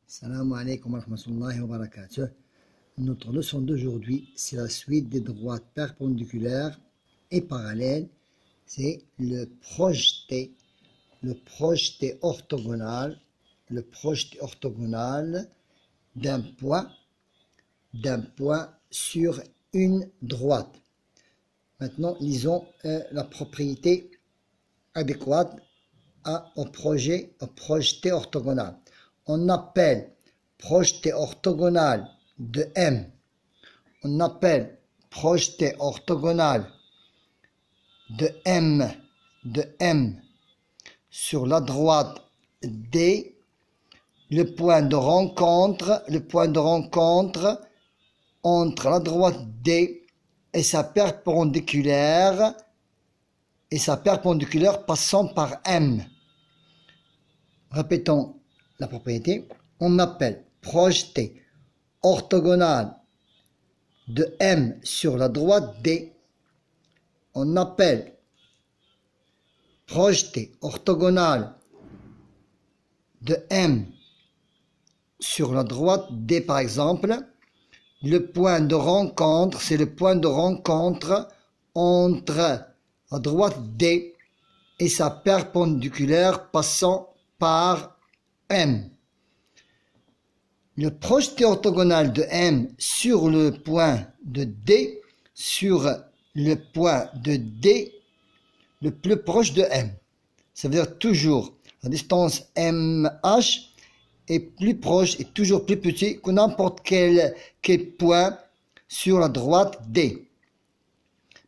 Salam alaikum wa rahmatullahi wa barakatuh. Notre leçon d'aujourd'hui, c'est la suite des droites perpendiculaires et parallèles. C'est le projeté orthogonal, d'un point sur une droite. Maintenant, lisons la propriété adéquate au projeté orthogonal. On appelle projeté orthogonal de M. On appelle projeté orthogonal de M sur la droite D, le point de rencontre entre la droite D et sa perpendiculaire passant par M. Répétons la propriété. On appelle projeté orthogonal de M sur la droite D. On appelle projeté orthogonal de M sur la droite D, par exemple. Le point de rencontre, c'est le point de rencontre entre la droite D et sa perpendiculaire passant par M. Le projeté orthogonal de M sur le point de D, le plus proche de M. Ça veut dire toujours la distance MH est plus proche et toujours plus petit que n'importe quel point sur la droite D.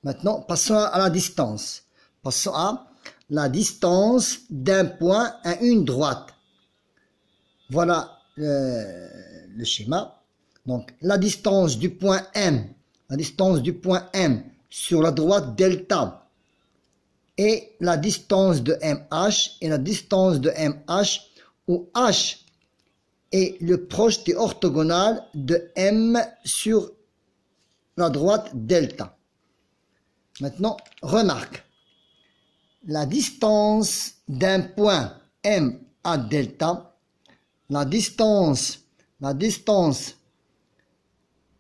Maintenant, passons à la distance. Passons à la distance d'un point à une droite. Voilà le schéma. Donc, la distance du point M sur la droite delta et la distance de MH où H est le projeté orthogonal de M sur la droite delta. Maintenant, remarque. La distance d'un point M à delta, la distance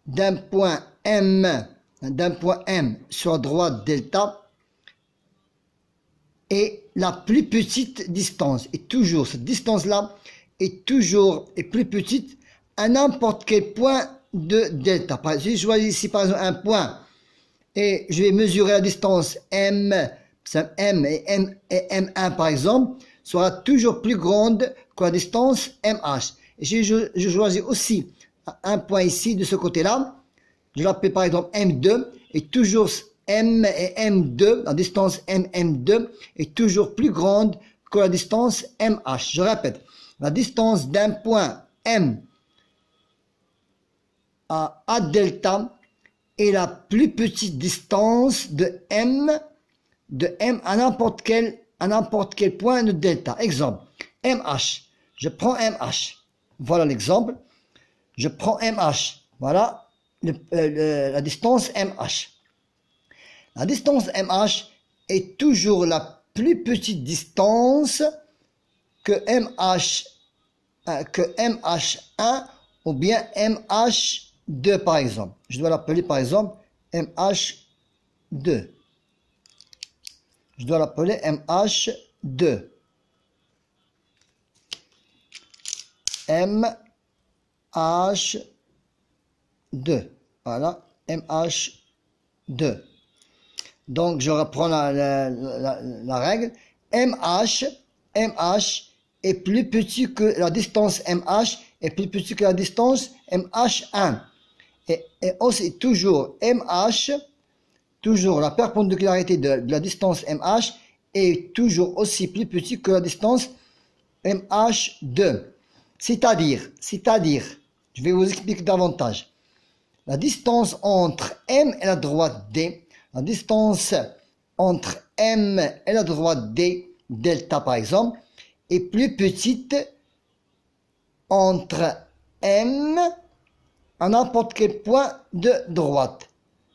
d'un point M sur la droite delta est la plus petite distance. Et toujours, cette distance-là est plus petite à n'importe quel point de delta. Si je choisis ici par exemple un point et je vais mesurer la distance M et M1 par exemple, sera toujours plus grande que la distance MH. Et si je choisis aussi un point ici de ce côté-là, je l'appelle par exemple M2, et toujours M et M2, la distance MM2 est toujours plus grande que la distance MH. Je répète, la distance d'un point M à delta est la plus petite distance de M à n'importe quel point de delta. Exemple, MH. Je prends MH. Voilà l'exemple. Je prends MH. Voilà la distance MH. La distance MH est toujours la plus petite distance que MH1 ou bien MH2 par exemple. Je dois l'appeler par exemple MH2. Je dois l'appeler MH2. MH2. Voilà, MH2. Donc, je reprends la règle. MH est plus petit que la distance MH est plus petit que la distance MH1. Et aussi, toujours MH, toujours la perpendicularité de la distance MH est toujours aussi plus petit que la distance MH2. C'est-à-dire, je vais vous expliquer davantage. La distance entre M et la droite D, la distance entre M et la droite D, delta par exemple, est plus petite entre M à n'importe quel point de droite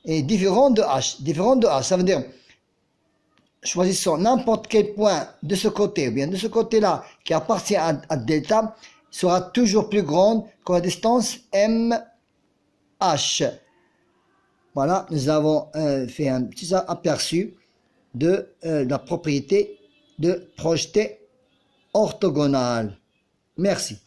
et différent de H. Ça veut dire, choisissons n'importe quel point de ce côté ou bien de ce côté-là qui appartient à delta sera toujours plus grande que la distance MH. Voilà, nous avons fait un petit aperçu de la propriété de projeté orthogonal. Merci.